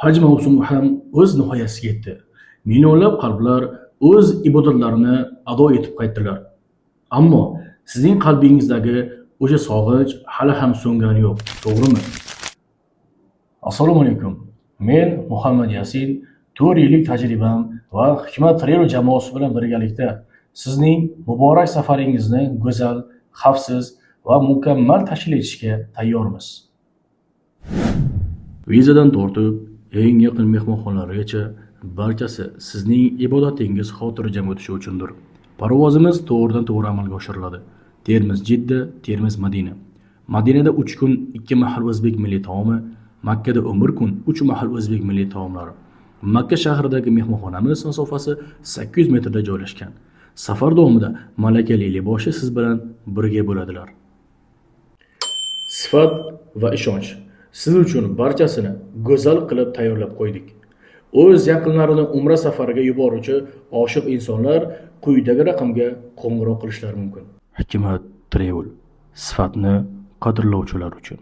Haj mavsumi ham o'z nihoyasiga yetdi. Millionlab qalblar o'z ibodatlarini ado etib qaytdilar. Ammo sizning qalbingizdagi o'sha sog'inch hali ham so'ngani yo'q, to'g'rimi? Assalomu alaykum. Men Muhammad Yasin, 4 yillik tajribam va Hikmat Travel jamoasi bilan birgalikda sizning muborak safaringizni go'zal, xavfsiz va mukammal tashkil etishga tayyormiz. Vizadan tortib, eng yaqin mehmonxonalargacha barchasi sizning ibodatingiz xotirjam o'tishi uchundir. Parvozimiz to'g'ridan-to'g'ri amalga oshiriladi. Termiz-Jidda, Termiz-Madina. Madinada 3 kun 2 mahal o'zbek milliy taomi, Makkada 11 kun 3 mahal o'zbek milliy taomlari. Makka shahridagi mehmonxonamiz masofasi 800 metrda joylashgan. Safar davomida malakali liboshi siz bilan birga bo'ladilar. Sifat va ishonch. Siz uchun barchasini go'zal qilib tayyorlab qo'ydik. O'z yaqinlarini umra safariga yuboruvchi oshiq insonlar quyidagi raqamga qo'ng'iroq qilishlari mumkin. Hikmat Travel, sifatni qadrlovchilar uchun.